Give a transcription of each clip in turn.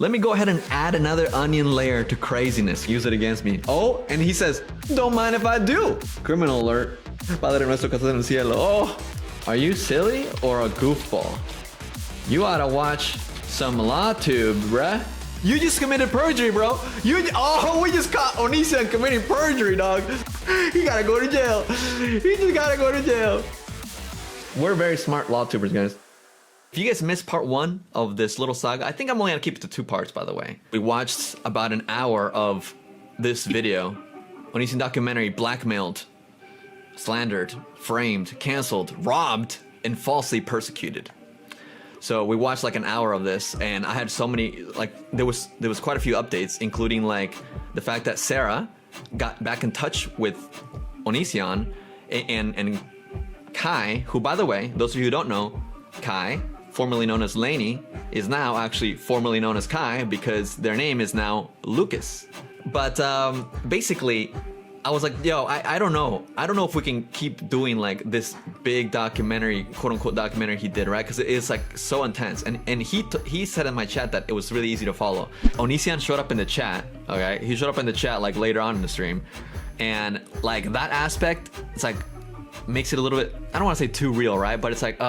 Let me go ahead and add another onion layer to craziness. Use it against me. Oh, and he says, don't mind if I do. Criminal alert. Padre nuestro que estás en el cielo. Oh, are you silly or a goofball? You ought to watch some LawTube, bruh. You just committed perjury, bro. We just caught Onision committing perjury, dog. He gotta go to jail. He just gotta go to jail. We're very smart LawTubers, guys. If you guys missed part 1 of this little saga, I think I'm only gonna keep it to 2 parts, by the way. We watched about an hour of this video. Onision documentary blackmailed, slandered, framed, canceled, robbed, and falsely persecuted. So we watched like an hour of this, and I had so many, like, there was quite a few updates, including like the fact that Sarah got back in touch with Onision and Kai, who, by the way, those of you who don't know, Kai, formerly known as Laney, is now actually formerly known as Kai because their name is now Lucas. But basically, I was like, yo, I don't know. I don't know if we can keep doing like this big documentary, quote unquote documentary he did, right? Because it is like so intense. And he said in my chat that it was really easy to follow. Onision showed up in the chat, okay? He showed up in the chat like later on in the stream. And like that aspect, it's like, makes it a little bit, I don't want to say too real, right? But it's like,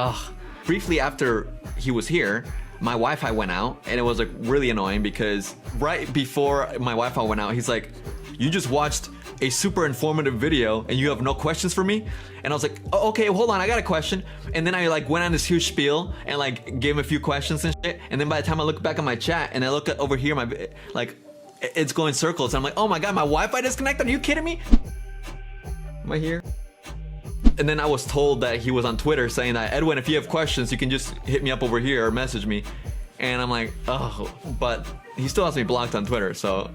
briefly after he was here, my Wi-Fi went out, and it was like really annoying because right before my Wi-Fi went out, he's like, you just watched a super informative video and you have no questions for me? And I was like, oh, okay, hold on, I got a question. And then I like went on this huge spiel and like gave him a few questions and shit. And then by the time I look back at my chat and I look at over here, my like it's going circles. I'm like, oh my god, my Wi-Fi disconnected? Are you kidding me? Am I here? And then I was told that he was on Twitter saying that, Edwin, if you have questions, you can just hit me up over here or message me. And I'm like, oh, but he still has me blocked on Twitter, so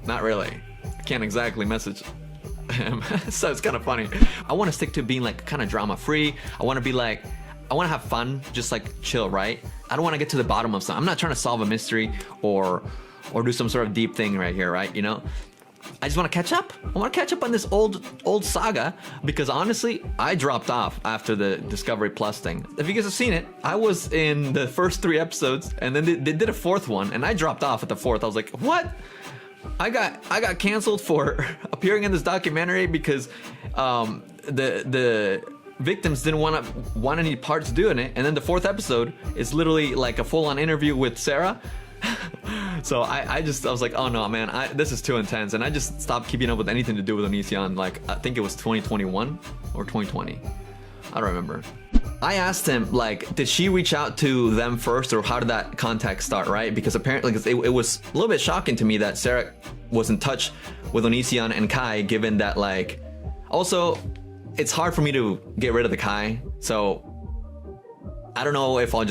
not really. I can't exactly message him. So it's kind of funny. I want to stick to being like kind of drama free. I want to be like, I want to have fun, just like chill, right? I don't want to get to the bottom of something. I'm not trying to solve a mystery or do some sort of deep thing right here, right? You know? I just want to catch up. I want to catch up on this old saga because honestly, I dropped off after the Discovery Plus thing. If you guys have seen it, I was in the first 3 episodes, and then they did a 4th one, and I dropped off at the 4th. I was like, what? I got canceled for appearing in this documentary because the victims didn't want any parts doing it, and then the 4th episode is literally like a full-on interview with Sarah. So I was like, oh no, man, this is too intense, and I just stopped keeping up with anything to do with Onision. Like, I think it was 2021 or 2020. I don't remember. I asked him, like, did she reach out to them first, or how did that contact start, right? Because apparently it was a little bit shocking to me that Sarah was in touch with Onision and Kai, given that, like, also, it's hard for me to get rid of the Kai, so I don't know if I'll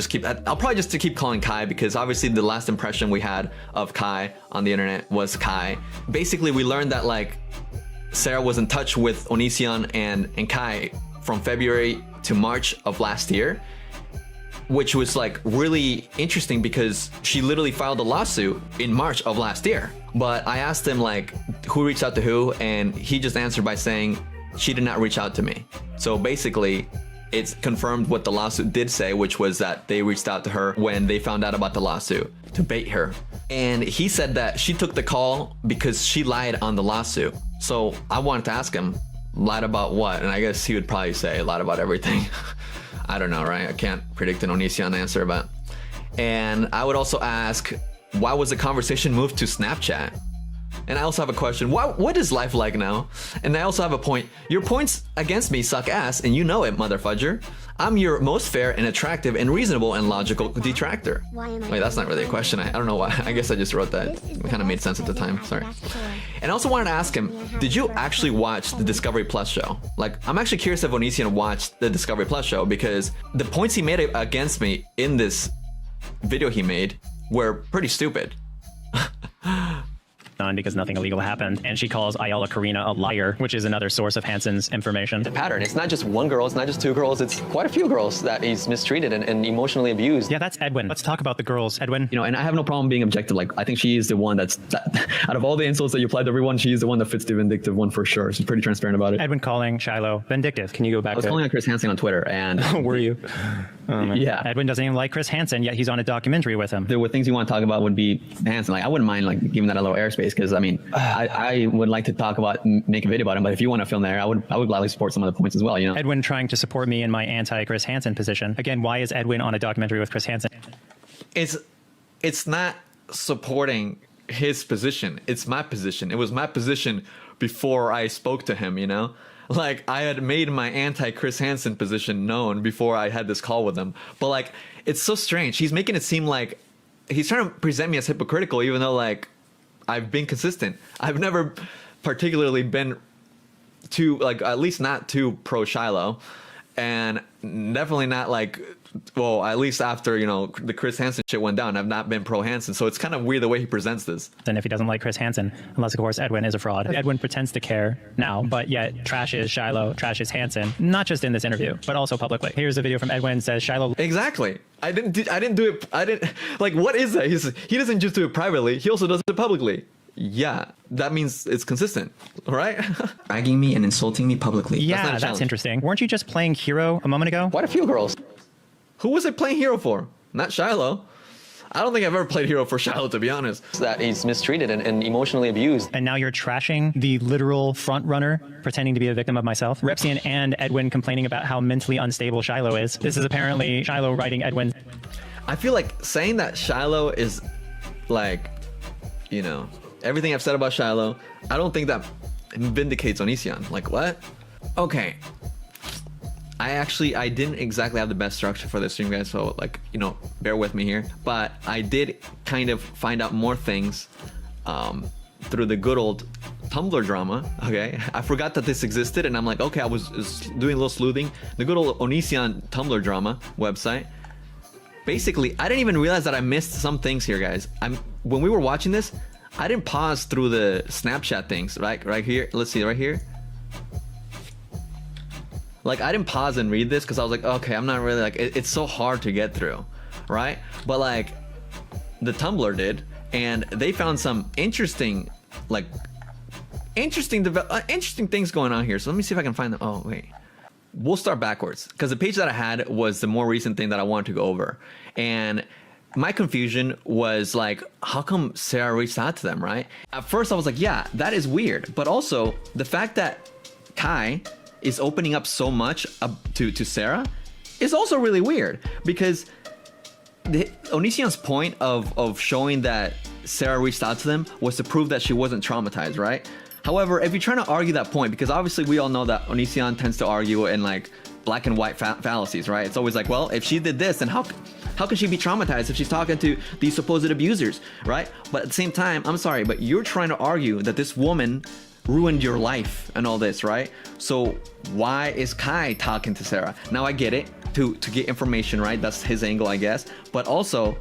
probably just keep calling Kai, because obviously the last impression we had of Kai on the internet was Kai. Basically, we learned that like Sarah was in touch with Onision and Kai from February to March of last year, which was like really interesting because she literally filed a lawsuit in March of last year. But I asked him like who reached out to who, and he just answered by saying she did not reach out to me. So basically, it's confirmed what the lawsuit did say, which was that they reached out to her when they found out about the lawsuit to bait her. And he said that she took the call because she lied on the lawsuit. So I wanted to ask him, lied about what? And I guess he would probably say lied about everything. I don't know, right? I can't predict an Onision answer, but. And I would also ask, why was the conversation moved to Snapchat? And I also have a question, what is life like now? And I also have a point. Your points against me suck ass, and you know it, motherfudger. I'm your most fair and attractive and reasonable and logical detractor. Wait, that's not really a question. I don't know why. I guess I just wrote that. It kind of made sense at the time. Sorry. And I also wanted to ask him, did you actually watch the Discovery Plus show? Like, I'm actually curious if Onision watched the Discovery Plus show, because the points he made against me in this video he made were pretty stupid. on because nothing illegal happened. And she calls Ayala Karina a liar, which is another source of Hansen's information. The pattern. It's not just one girl. It's not just two girls. It's quite a few girls that he's mistreated and emotionally abused. Yeah, that's Edwin. Let's talk about the girls. Edwin. You know, and I have no problem being objective. Like, I think she is the one that out of all the insults that you applied to everyone, she is the one that fits the vindictive one for sure. She's pretty transparent about it. Edwin calling Shiloh vindictive. Can you go back? I was calling out Chris Hansen on Twitter, and were you? Yeah. Edwin doesn't even like Chris Hansen, yet he's on a documentary with him. There were things you want to talk about would be Hansen. Like, I wouldn't mind like giving that a little airspace because I mean, I would like to talk about, make a video about him. But if you want to film there, I would gladly support some of the points as well. You know, Edwin trying to support me in my anti-Chris Hansen position. Again, why is Edwin on a documentary with Chris Hansen? It's not supporting his position. It's my position. It was my position before I spoke to him. You know. Like, I had made my anti-Chris Hansen position known before I had this call with him. But, like, it's so strange. He's making it seem like he's trying to present me as hypocritical, even though, like, I've been consistent. I've never particularly been too, like, at least not too pro-Shiloh. And definitely not, like, well, at least after, you know, the Chris Hansen shit went down, I've not been pro-Hansen. So it's kind of weird the way he presents this. And if he doesn't like Chris Hansen, unless, of course, Edwin is a fraud. Edwin pretends to care now, but yet trashes Shiloh, trashes Hansen, not just in this interview, but also publicly. Here's a video from Edwin, says Shiloh. Exactly. I didn't do it. Like, what is that? He doesn't just do it privately. He also does it publicly. Yeah, that means it's consistent, right? Bagging me and insulting me publicly. Yeah, that's interesting. Weren't you just playing hero a moment ago? Quite a few girls. Who was I playing hero for? Not Shiloh. I don't think I've ever played hero for Shiloh, to be honest. That he's mistreated and emotionally abused. And now you're trashing the literal front runner, pretending to be a victim of myself. Repsian and Edwin complaining about how mentally unstable Shiloh is. This is apparently Shiloh writing Edwin. I feel like saying that Shiloh is like, you know, everything I've said about Shiloh, I don't think that vindicates Onision. Like, what? Okay. I didn't exactly have the best structure for this stream, guys, so, like, you know, bear with me here. But I did kind of find out more things through the good old Tumblr drama, okay? I forgot that this existed, and I'm like, okay, I was doing a little sleuthing. The good old Onision Tumblr drama website. Basically, I didn't even realize that I missed some things here, guys. When we were watching this, I didn't pause through the Snapchat things, right here. Let's see, right here. Like, I didn't pause and read this because I was like, okay, I'm not really, like, it's so hard to get through, right? But, like, the Tumblr did, and they found some interesting, like, interesting things going on here. So let me see if I can find them. Oh, wait. We'll start backwards because the page that I had was the more recent thing that I wanted to go over. And my confusion was like, how come Sarah reached out to them, right? At first I was like, yeah, that is weird. But also the fact that Kai is opening up so much to Sarah is also really weird, because Onision's point of showing that Sarah reached out to them was to prove that she wasn't traumatized, right? However, if you're trying to argue that point, because obviously we all know that Onision tends to argue in like black and white fallacies, right? It's always like, well, if she did this, then how could she be traumatized if she's talking to these supposed abusers, right? But at the same time, I'm sorry, but you're trying to argue that this woman ruined your life and all this, right? So why is Kai talking to Sarah? Now I get it, to get information, right? That's his angle, I guess. But also,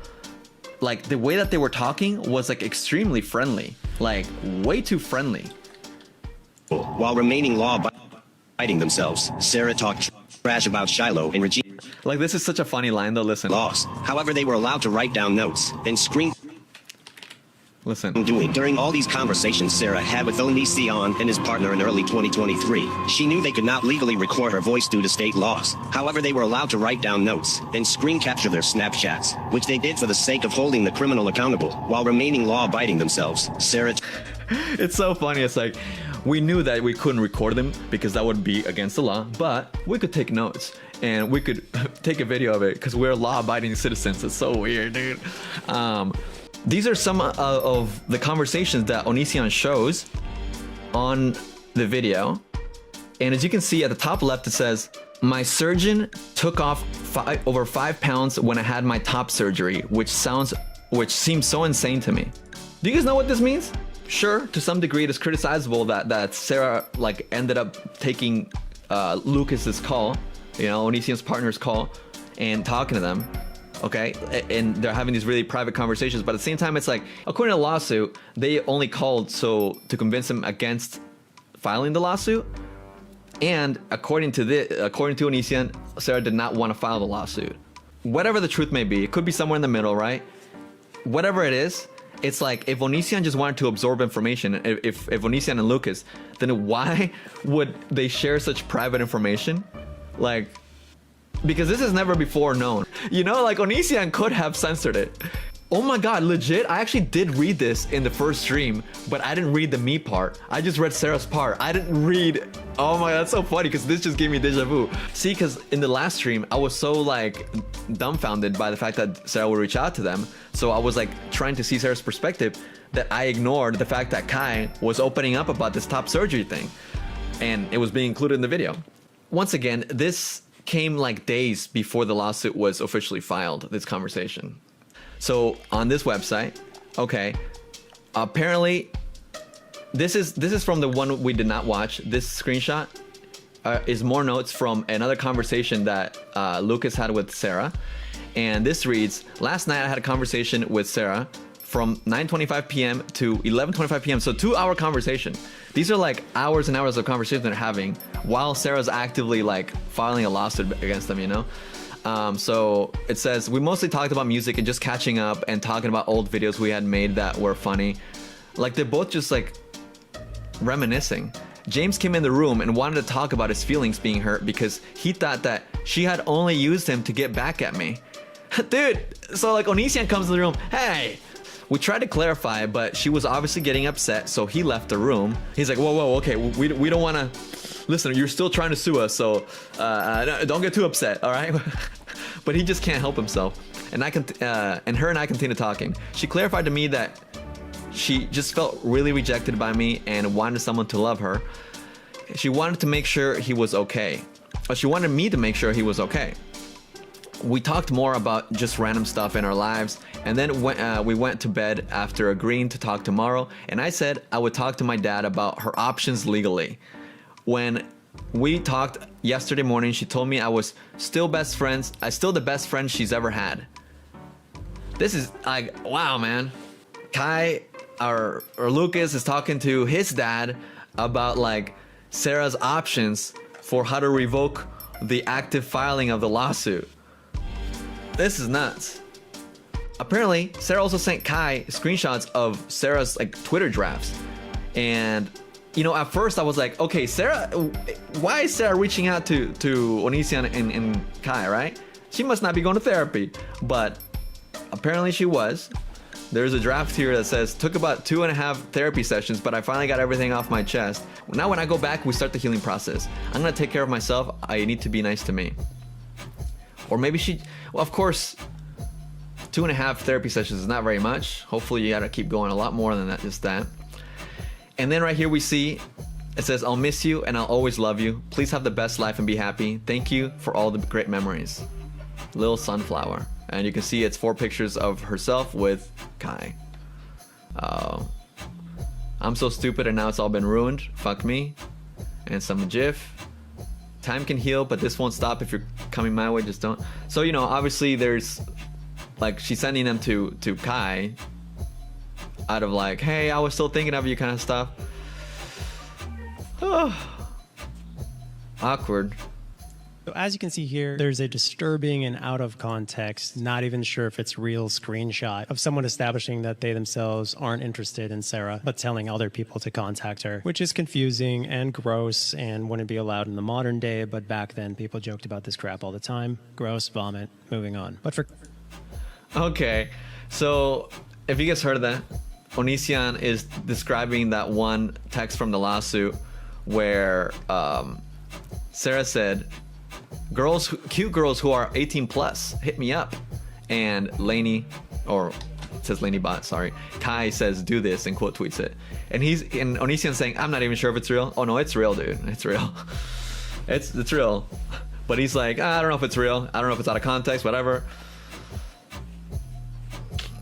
like, the way that they were talking was like extremely friendly, like way too friendly. While remaining law-abiding themselves, Sarah talked trash about Shiloh and Regina. Like, this is such a funny line though, listen. Laws. However, they were allowed to write down notes and screen. Listen. During all these conversations Sarah had with Onision and his partner in early 2023, she knew they could not legally record her voice due to state laws. However, they were allowed to write down notes and screen capture their Snapchats, which they did for the sake of holding the criminal accountable while remaining law-abiding themselves. Sarah. It's so funny. It's like, we knew that we couldn't record them because that would be against the law, but we could take notes and we could take a video of it because we're law-abiding citizens. It's so weird, dude. These are some of the conversations that Onision shows on the video. And as you can see at the top left, it says, my surgeon took off over 5 pounds when I had my top surgery, which seems so insane to me. Do you guys know what this means? Sure, to some degree it is criticizable that Sarah like ended up taking Lucas's call, you know, Onision's partner's call, and talking to them. okay? And they're having these really private conversations, but at the same time, it's like, according to the lawsuit, they only called to convince him against filing the lawsuit. And according to Onision, Sarah did not want to file the lawsuit. Whatever the truth may be, it could be somewhere in the middle, right? Whatever it is, it's like if Onision just wanted to absorb information, if Onision and Lucas, then why would they share such private information? Like, because this is never before known. You know, like Onision could have censored it. Oh my god, legit, I actually did read this in the first stream, but I didn't read the me part. I just read Sarah's part. I didn't read, oh my god, that's so funny because this just gave me deja vu. See, because in the last stream, I was so like dumbfounded by the fact that Sarah would reach out to them. So I was like trying to see Sarah's perspective that I ignored the fact that Kai was opening up about this top surgery thing. And it was being included in the video. Once again, this came like days before the lawsuit was officially filed, this conversation. So on this website, okay, apparently this is from the one we did not watch. This screenshot is more notes from another conversation that Lucas had with Sarah. And this reads, last night I had a conversation with Sarah from 9:25 p.m. to 11:25 p.m. So 2-hour conversation. These are like hours and hours of conversation they're having while Sarah's actively like filing a lawsuit against them, you know? So it says, we mostly talked about music and just catching up and talking about old videos we had made that were funny. Like they're both just like reminiscing. James came in the room and wanted to talk about his feelings being hurt because he thought that she had only used him to get back at me. Dude, so like Onision comes in the room, hey, we tried to clarify, but she was obviously getting upset, so he left the room. He's like, whoa, okay, we don't want to, listen, you're still trying to sue us, so don't get too upset, all right? But he just can't help himself. And her and I continued talking. She clarified to me that she just felt really rejected by me and wanted someone to love her. She wanted to make sure he was okay. Or she wanted me to make sure he was okay. We talked more about just random stuff in our lives, and then we went to bed after agreeing to talk tomorrow, and I said I would talk to my dad about her options legally. When we talked yesterday morning, she told me I was still best friends. I'm still the best friend she's ever had. This is like, wow, man. Kai or Lucas is talking to his dad about like Sarah's options for how to revoke the active filing of the lawsuit. This is nuts. Apparently, Sarah also sent Kai screenshots of Sarah's like Twitter drafts. And you know, at first I was like, okay, Sarah, why is Sarah reaching out to Onision and Kai, right? She must not be going to therapy. But apparently she was. There's a draft here that says, took about 2.5 therapy sessions, but I finally got everything off my chest. Now when I go back, we start the healing process. I'm gonna take care of myself. I need to be nice to me. Or maybe she, well, of course, 2.5 therapy sessions is not very much. Hopefully you gotta keep going a lot more than that, just that. And then right here we see, it says, I'll miss you and I'll always love you. Please have the best life and be happy. Thank you for all the great memories. Little sunflower. And you can see it's 4 pictures of herself with Kai. I'm so stupid and now it's all been ruined. Fuck me. And some GIF. Time can heal, but this won't stop if you're coming my way, just don't. So, you know, obviously there's, like, she's sending them to Kai out of like, hey, I was still thinking of you kind of stuff. Awkward. So as you can see here, there's a disturbing and out of context, not even sure if it's real screenshot of someone establishing that they themselves aren't interested in Sarah, but telling other people to contact her, which is confusing and gross and wouldn't be allowed in the modern day. But back then people joked about this crap all the time. Gross, vomit, moving on. But for... Okay, so if you guys heard of that, Onision is describing that one text from the lawsuit where Sarah said, cute girls who are 18 plus, hit me up. And it says Laneybot, sorry. Kai says, do this, and quote tweets it. And Onision's saying, I'm not even sure if it's real. Oh no, it's real, dude. It's real. It's real. But he's like, I don't know if it's real. I don't know if it's out of context, whatever.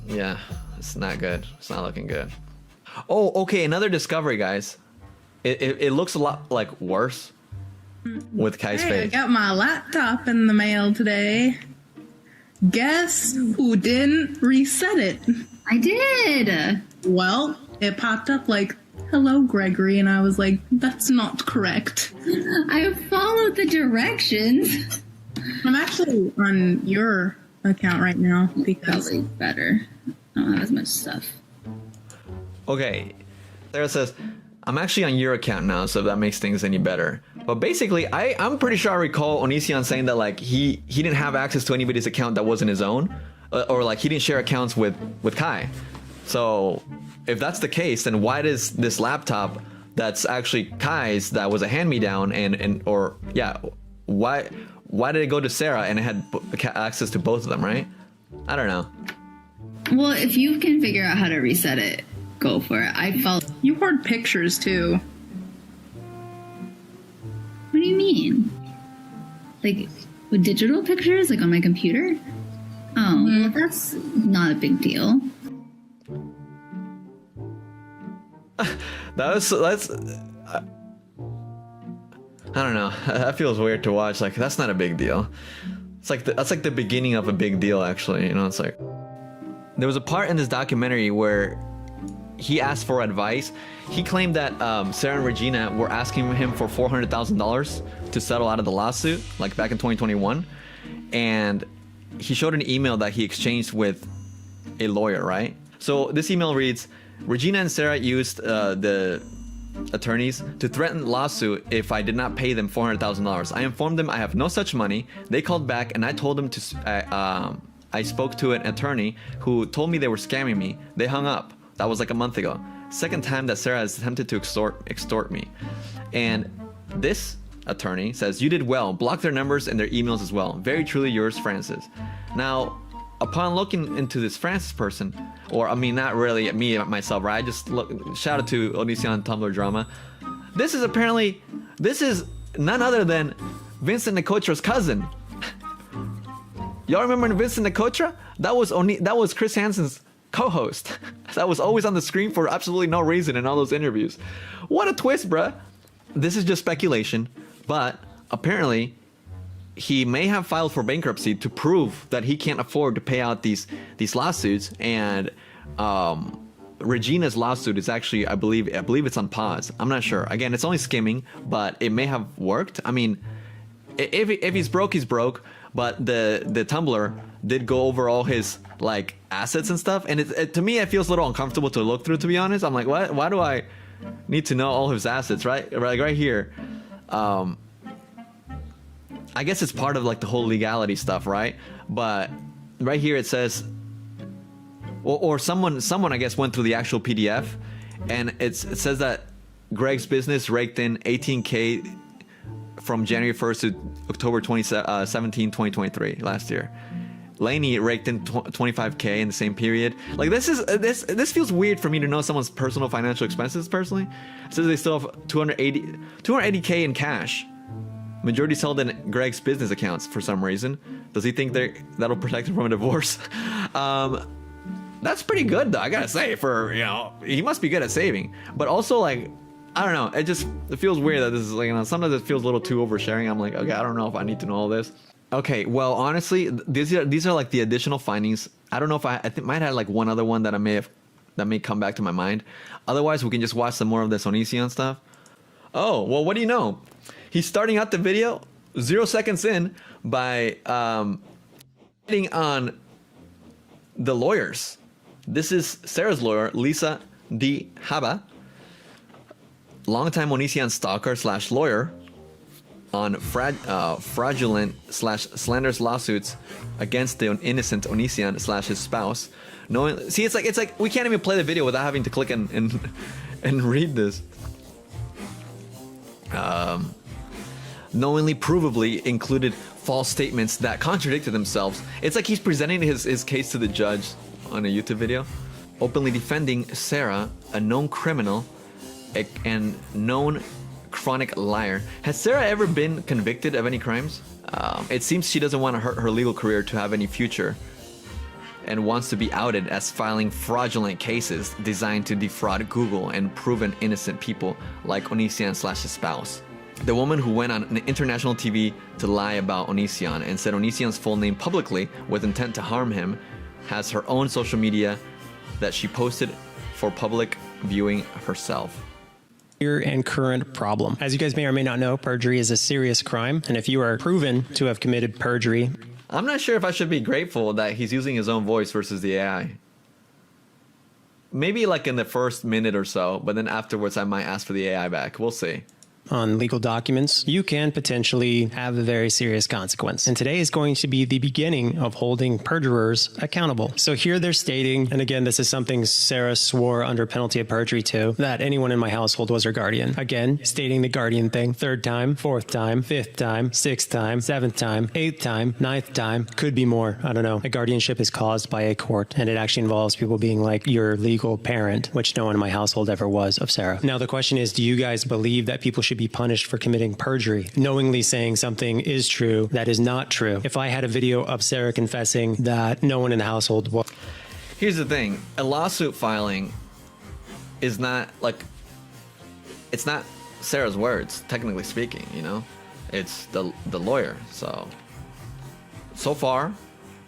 Yeah, it's not good. It's not looking good. Oh, okay, another discovery, guys. It looks a lot like worse with Kai's face. I got my laptop in the mail today. Guess who didn't reset it? I did. Well, it popped up like, hello, Gregory, and I was like, that's not correct. I followed the directions. I'm actually on your account right now because... Probably better. I don't have as much stuff. Okay, Sarah says, I'm actually on your account now, so if that makes things any better. But basically, I'm pretty sure I recall Onision saying that like he didn't have access to anybody's account that wasn't his own, or like he didn't share accounts with Kai. So if that's the case, then why does this laptop that's actually Kai's that was a hand-me-down why did it go to Sarah and it had access to both of them, right? I don't know. Well, if you can figure out how to reset it, go for it. I felt... You poured pictures, too. What do you mean? Like, with digital pictures, like on my computer? Oh, well, that's not a big deal. That's I don't know. That feels weird to watch. Like, that's not a big deal. It's like that's like the beginning of a big deal, actually. You know, it's like there was a part in this documentary where he asked for advice. He claimed that Sarah and Regina were asking him for $400,000 to settle out of the lawsuit, like back in 2021, and he showed an email that he exchanged with a lawyer, right? So this email reads, Regina and Sarah used the attorneys to threaten lawsuit if I did not pay them $400,000. I informed them I have no such money. They called back and I told them to I spoke to an attorney who told me they were scamming me. They hung up. That was like a month ago. Second time that Sarah has attempted to extort me. And this attorney says, you did well. Block their numbers and their emails as well. Very truly yours, Francis. Now, upon looking into this Francis person, or I mean, not really me myself, right? I just shout out to Onision Tumblr Drama. This is none other than Vincent Nicotra's cousin. Y'all remember Vincent Nicotra? That was Chris Hansen's co-host. That was always on the screen for absolutely no reason in all those interviews. What a twist, bruh. This is just speculation, but apparently he may have filed for bankruptcy to prove that he can't afford to pay out these lawsuits, and Regina's lawsuit is actually, I believe it's on pause. I'm not sure. Again, it's only skimming, but it may have worked. I mean, if he's broke, he's broke. But the Tumblr did go over all his like assets and stuff, and to me it feels a little uncomfortable to look through. To be honest, I'm like, why do I need to know all his assets? Right here. I guess it's part of like the whole legality stuff, right? But right here it says, or someone I guess went through the actual PDF, and it says that Greg's business raked in $18K from January 1st to October 17, 2023, last year. Laney raked in $25K in the same period. Like this feels weird for me to know someone's personal financial expenses personally. It says they still have $280K in cash. Majority held in Greg's business accounts for some reason. Does he think that'll protect him from a divorce? That's pretty good though, I gotta say, for, you know, he must be good at saving. But also, like, I don't know, it feels weird that this is like, you know, sometimes it feels a little too oversharing. I'm like, okay, I don't know if I need to know all this. Okay, well, honestly, these are like the additional findings. I don't know if I think might have like one other one that may come back to my mind. Otherwise, we can just watch some more of this Onision stuff. Oh, well, what do you know? He's starting out the video 0 seconds in by hitting on the lawyers. This is Sarah's lawyer, Lisa D. Haba, longtime Onision stalker / lawyer on fraudulent / slanderous lawsuits against the innocent Onision / his spouse. See, it's like we can't even play the video without having to click and read this. Knowingly, provably included false statements that contradicted themselves. It's like he's presenting his case to the judge on a YouTube video, openly defending Sarah, a known criminal and known chronic liar. Has Sarah ever been convicted of any crimes? It seems she doesn't want to hurt her legal career to have any future, and wants to be outed as filing fraudulent cases designed to defraud Google and proven innocent people like Onision / his spouse. The woman who went on international TV to lie about Onision and said Onision's full name publicly with intent to harm him has her own social media that she posted for public viewing herself. Here and current problem. As you guys may or may not know, perjury is a serious crime, and if you are proven to have committed perjury, I'm not sure if I should be grateful that he's using his own voice versus the AI. Maybe like in the first minute or so, but then afterwards I might ask for the AI back. We'll see. On legal documents, you can potentially have a very serious consequence. And today is going to be the beginning of holding perjurers accountable. So here they're stating, and again, this is something Sarah swore under penalty of perjury to, that anyone in my household was her guardian. Again, stating the guardian thing, third time, fourth time, fifth time, sixth time, seventh time, eighth time, ninth time, could be more. I don't know. A guardianship is caused by a court, and it actually involves people being like your legal parent, which no one in my household ever was of Sarah. Now, the question is, do you guys believe that people should be punished for committing perjury, knowingly saying something is true that is not true? If I had a video of Sarah confessing that no one in the household was... Here's the thing. A lawsuit filing is not like... It's not Sarah's words, technically speaking, you know? It's the lawyer. So far,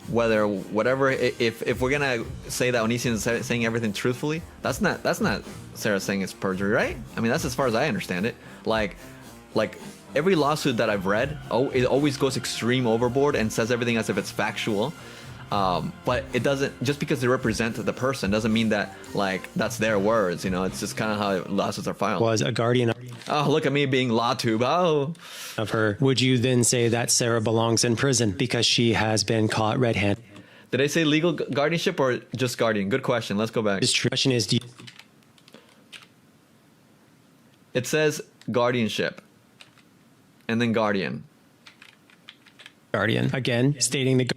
whatever, if we're gonna say that Onision is saying everything truthfully, that's not Sarah saying it's perjury, right? I mean, that's as far as I understand it. Like every lawsuit that I've read, it always goes extreme overboard and says everything as if it's factual. But it doesn't, just because they represent the person doesn't mean that like that's their words, you know? It's just kind of how lawsuits are filed. Was a guardian Oh, look at me being law tube. Oh. Of her. Would you then say that Sarah belongs in prison because she has been caught red-handed? Did I say legal guardianship or just guardian? Good question. Let's go back. The question is, do you... It says guardianship and then guardian. Guardian. Again, stating the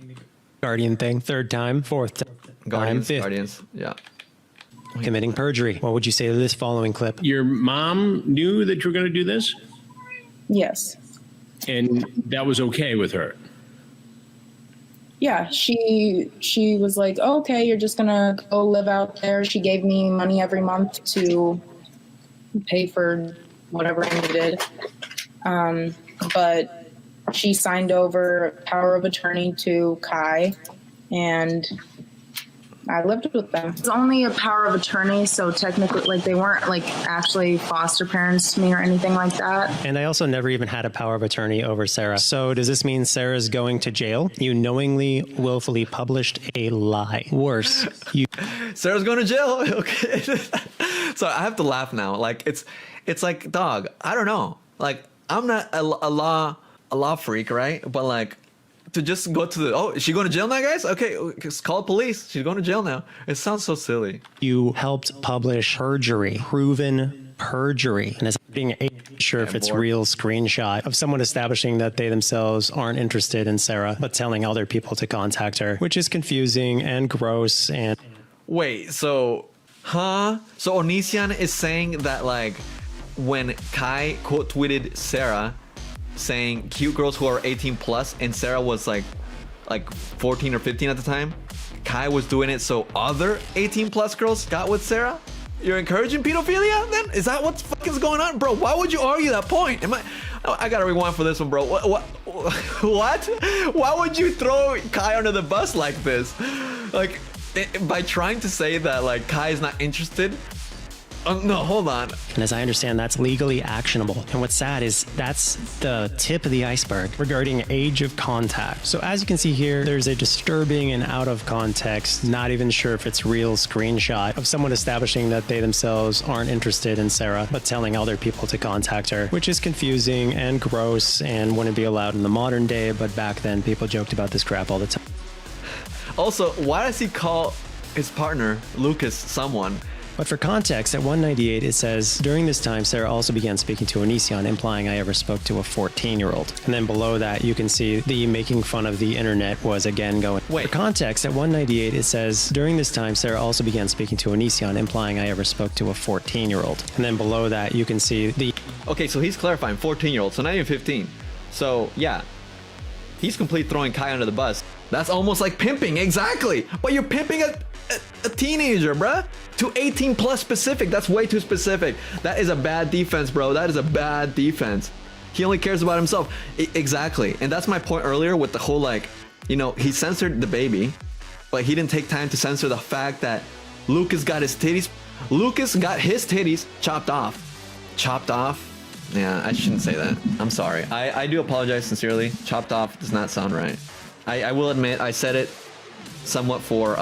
guardian thing, third time, fourth time, fifth. Guardians, yeah. Committing perjury. What would you say to this following clip? Your mom knew that you were going to do this? Yes. And that was okay with her? Yeah, she was like, oh, okay, you're just gonna go live out there. She gave me money every month to pay for whatever I needed. But she signed over power of attorney to Kai, and I lived with them. It's only a power of attorney, so technically, like, they weren't like actually foster parents to me or anything like that. And I also never even had a power of attorney over Sarah. So does this mean Sarah's going to jail? You knowingly, willfully published a lie. Worse, you... Sarah's going to jail. Okay. So I have to laugh now. Like, it's like, dog, I don't know. Like, I'm not a law freak, right? But like, to just go to the, oh, is she going to jail now, guys? Okay, just call police. She's going to jail now. It sounds so silly. You helped publish perjury, proven perjury, and it's being sure if it's real screenshot of someone establishing that they themselves aren't interested in Sarah, but telling other people to contact her, which is confusing and gross. And wait, so Onision is saying that like when Kai quote tweeted Sarah saying cute girls who are 18 plus and Sarah was like 14 or 15 at the time, Kai was doing it so other 18 plus girls got with Sarah? You're encouraging pedophilia then? Is that what fuck is going on? Bro, why would you argue that point? I gotta rewind for this one, bro. What? Why would you throw Kai under the bus like this? Like, by trying to say that like Kai is not interested? No, hold on. And as I understand, that's legally actionable. And what's sad is that's the tip of the iceberg regarding age of contact. So as you can see here, there's a disturbing and out of context, not even sure if it's real screenshot of someone establishing that they themselves aren't interested in Sarah, but telling other people to contact her, which is confusing and gross and wouldn't be allowed in the modern day. But back then, people joked about this crap all the time. Also, why does he call his partner, Lucas, someone? But for context, at 198, it says, during this time, Sarah also began speaking to Onision, implying I ever spoke to a 14-year-old. And then below that, you can see the making fun of the internet was again going. Wait. For context, at 198, it says, during this time, Sarah also began speaking to Onision, implying I ever spoke to a 14-year-old. And then below that, you can see the... Okay, so he's clarifying 14-year-old, so not even 15. So, yeah. He's complete throwing Kai under the bus. That's almost like pimping, exactly! But you're pimping a teenager, bruh. To 18 plus specific. That's way too specific. That is a bad defense, bro. That is a bad defense. He only cares about himself. Exactly. And that's my point earlier with the whole, like, you know, he censored the baby, but he didn't take time to censor the fact that Lucas got his titties chopped off. Chopped off? Yeah, I shouldn't say that. I'm sorry. I do apologize sincerely. Chopped off does not sound right. I will admit I said it somewhat for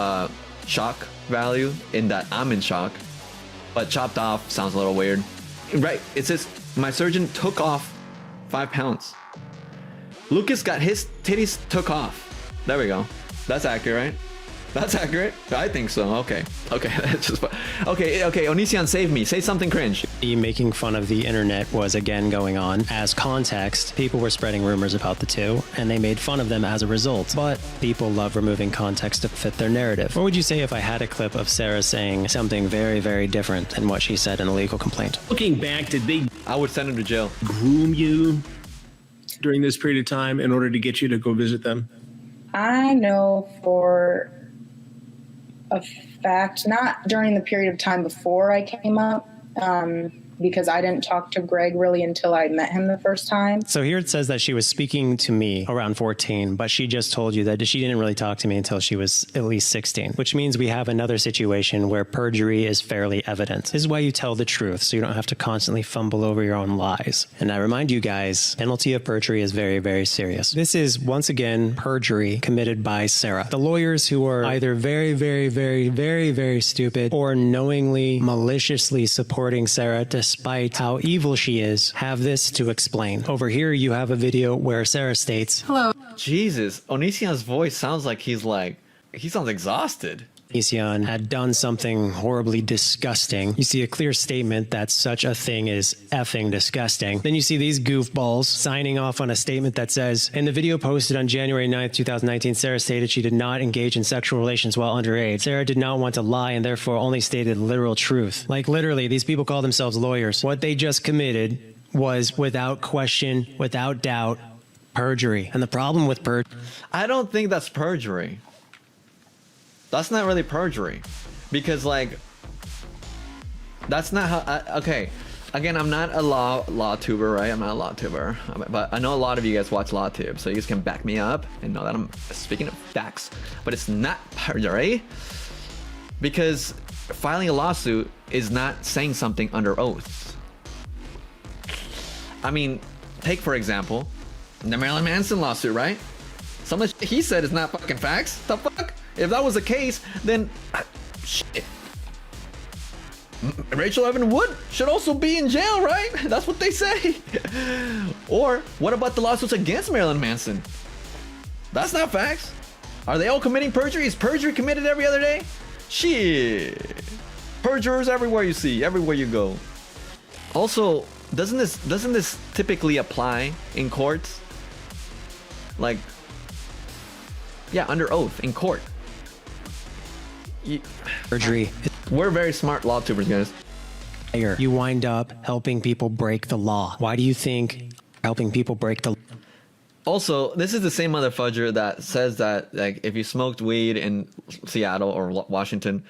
shock value in that I'm in shock, but chopped off sounds a little weird. Right, it says my surgeon took off 5 pounds. Lucas got his titties took off. There we go. That's accurate, right? That's accurate? I think so. Okay. That's just okay. Onision, save me. Say something cringe. Making fun of the internet was again going on. As context, people were spreading rumors about the two, and they made fun of them as a result. But people love removing context to fit their narrative. What would you say if I had a clip of Sarah saying something very, very different than what she said in a legal complaint? Looking back, did they I would send him to jail. groom you during this period of time in order to get you to go visit them? I know for a fact, not during the period of time before I came up, because I didn't talk to Greg really until I met him the first time. So here it says that she was speaking to me around 14, but she just told you that she didn't really talk to me until she was at least 16, which means we have another situation where perjury is fairly evident. This is why you tell the truth, so you don't have to constantly fumble over your own lies. And I remind you guys, penalty of perjury is very, very serious. This is, once again, perjury committed by Sarah. The lawyers who are either very, very, very, very, very stupid or knowingly, maliciously supporting Sarah despite how evil she is, have this to explain. Over here, you have a video where Sarah states, Hello. Jesus, Onision's voice sounds like he sounds exhausted. Onision had done something horribly disgusting. You see a clear statement that such a thing is effing disgusting. Then you see these goofballs signing off on a statement that says, in the video posted on January 9th, 2019, Sarah stated she did not engage in sexual relations while underage. Sarah did not want to lie and therefore only stated literal truth. Like literally, these people call themselves lawyers. What they just committed was without question, without doubt, perjury. And the problem with perjury, I don't think that's perjury. That's not really perjury, because like that's not how. Okay, again, I'm not a law tuber, right? I'm not a law tuber, but I know a lot of you guys watch law tube, so you guys can back me up and know that I'm speaking of facts. But it's not perjury, because filing a lawsuit is not saying something under oath. I mean, take for example the Marilyn Manson lawsuit, right? Some of the shit he said is not fucking facts. The fuck? If that was the case, then shit. Rachel Evan Wood should also be in jail, right? That's what they say. Or what about the lawsuits against Marilyn Manson? That's not facts. Are they all committing perjury? Is perjury committed every other day? Shit. Perjurers everywhere you see, everywhere you go. Also, doesn't this typically apply in courts? Like, yeah, under oath in court. perjury. We're very smart law tubers, guys. You wind up helping people break the law. Why do you think helping people break the law? Also, this is the same motherfudger that says that like if you smoked weed in Seattle or Washington,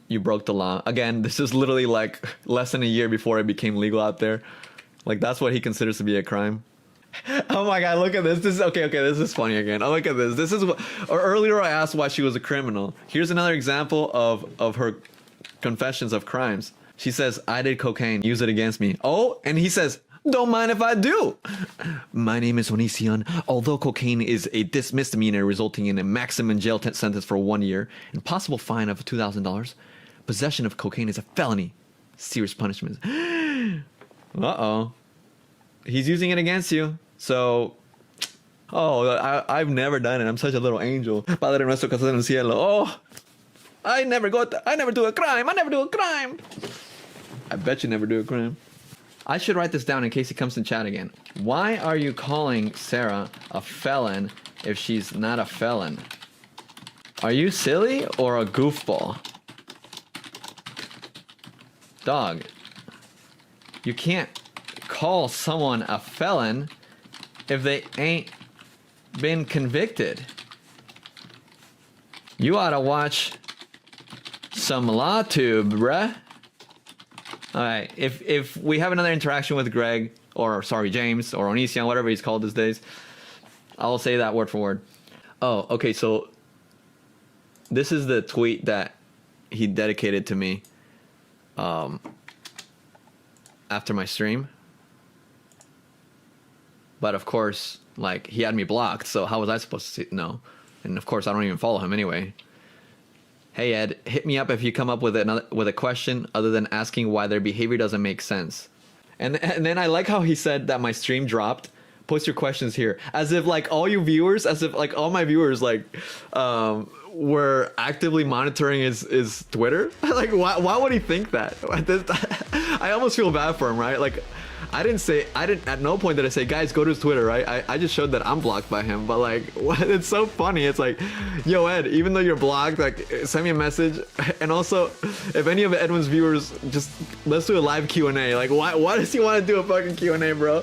you broke the law. Again, this is literally like less than a year before it became legal out there. Like that's what he considers to be a crime. Oh my god, look at this. This is okay, this is funny again. Oh, look at this. This is what, or earlier I asked why she was a criminal. Here's another example of her confessions of crimes. She says, I did cocaine, use it against me. Oh, and he says, don't mind if I do. My name is Onision. Although cocaine is a misdemeanor resulting in a maximum jail sentence for 1 year and possible fine of $2,000, possession of cocaine is a felony. Serious punishment. Uh-oh. He's using it against you. So, I've never done it. I'm such a little angel. Padre nuestro que estás en el cielo. Oh, I never do a crime. I never do a crime. I bet you never do a crime. I should write this down in case he comes in chat again. Why are you calling Sarah a felon if she's not a felon? Are you silly or a goofball? Dog, you can't call someone a felon if they ain't been convicted. You ought to watch some LawTube, bruh. Alright, if we have another interaction with Greg, or sorry, James, or Onision, whatever he's called these days. I'll say that word for word. Oh, okay, so this is the tweet that he dedicated to me after my stream. But of course, like, he had me blocked, so how was I supposed to know? And of course, I don't even follow him anyway. Hey Ed, hit me up if you come up with a question other than asking why their behavior doesn't make sense. And then I like how he said that my stream dropped. Post your questions here, as if like all you viewers, as if like all my viewers like were actively monitoring his Twitter. Like, why would he think that? I almost feel bad for him, right? Like, at no point did I say, guys, go to his Twitter, right? I just showed that I'm blocked by him, but like, it's so funny. It's like, yo, Ed, even though you're blocked, like, send me a message. And also, if any of Edwin's viewers, just, let's do a live Q&A. Like, why does he want to do a fucking Q&A, bro?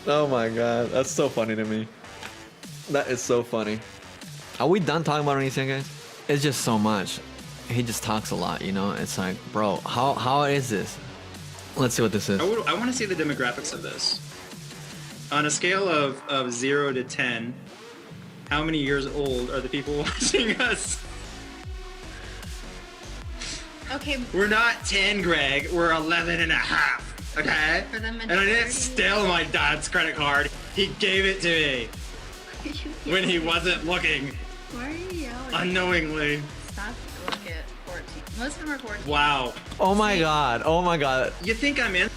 Oh my God, that's so funny to me. That is so funny. Are we done talking about anything, guys? It's just so much. He just talks a lot, you know? It's like, bro, how is this? Let's see what this is. I want to see the demographics of this. On a scale of 0 to 10, how many years old are the people watching us? Okay. We're not 10, Greg. We're 11 and a half. Okay? And I didn't steal my dad's credit card. He gave it to me when he wasn't looking. Why are you yelling? Unknowingly. Stop looking at 14. Most of them are 14. Wow. Oh my God. Oh my God. You think I'm in?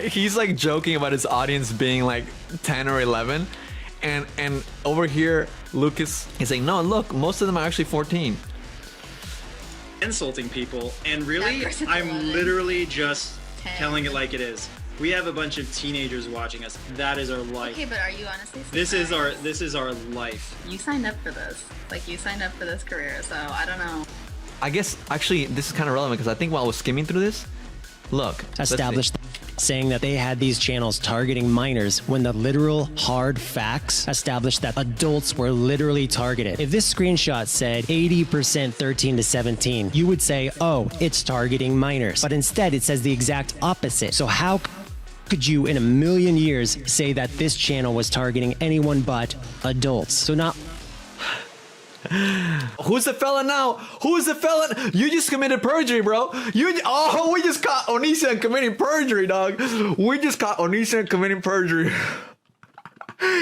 He's like joking about his audience being like 10 or 11. And over here, Lucas is saying, no, look, most of them are actually 14. Insulting people. And really, I'm literally just telling it like it is. We have a bunch of teenagers watching us. That is our life. Okay, but are you honestly surprised? This is our life. You signed up for this. Like, you signed up for this career, so I don't know. I guess actually this is kind of relevant because I think while I was skimming through this, look, Established saying that they had these channels targeting minors when the literal hard facts established that adults were literally targeted. If this screenshot said 80% 13 to 17, you would say, oh, it's targeting minors. But instead it says the exact opposite. So how could you in a million years say that this channel was targeting anyone but adults? So not... Who's the felon now? Who's the felon? You just committed perjury, bro. We just caught Onision committing perjury, dog. We just caught Onision committing perjury.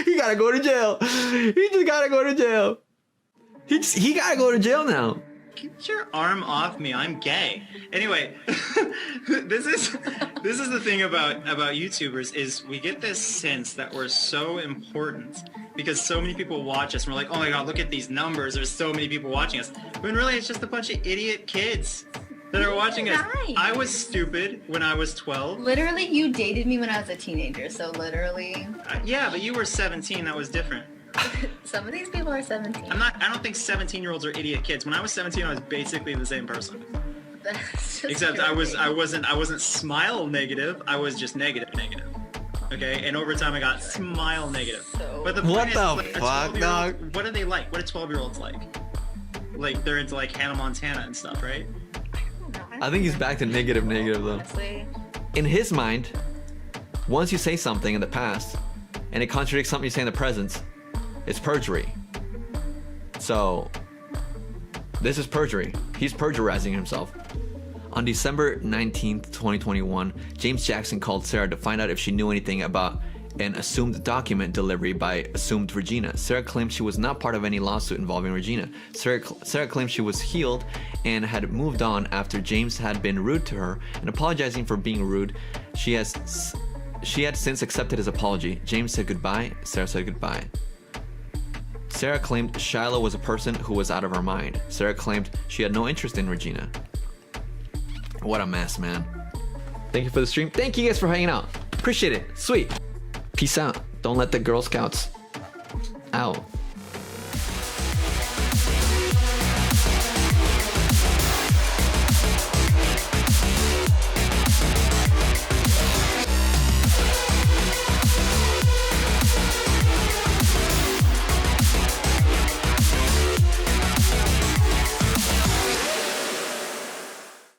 He gotta go to jail. He just gotta go to jail. He gotta go to jail now. Get your arm off me. I'm gay. Anyway, this is the thing about YouTubers is we get this sense that we're so important because so many people watch us and we're like, oh my God, look at these numbers. There's so many people watching us. When really it's just a bunch of idiot kids that are watching us. I was stupid when I was 12. Literally, you dated me when I was a teenager, so literally. Yeah, but you were 17. That was different. Some of these people are 17. I don't think 17-year-olds are idiot kids. When I was 17, I was basically the same person. Except crazy. I wasn't smile negative. I was just negative. Okay, and over time I got smile negative. But the point is, like, fuck, dog? What are they like? What are 12-year-olds like? Like they're into like Hannah Montana and stuff, right? I think he's back to negative though. Honestly. In his mind, once you say something in the past and it contradicts something you say in the present, it's perjury. So this is perjury. He's perjurizing himself. On December 19th, 2021, James Jackson called Sarah to find out if she knew anything about an assumed document delivery by assumed Regina. Sarah claimed she was not part of any lawsuit involving Regina. Sarah claimed she was healed and had moved on after James had been rude to her, and apologizing for being rude. She had since accepted his apology. James said goodbye. Sarah said goodbye. Sarah claimed Shiloh was a person who was out of her mind. Sarah claimed she had no interest in Regina. What a mess, man. Thank you for the stream. Thank you guys for hanging out. Appreciate it. Sweet. Peace out. Don't let the Girl Scouts out.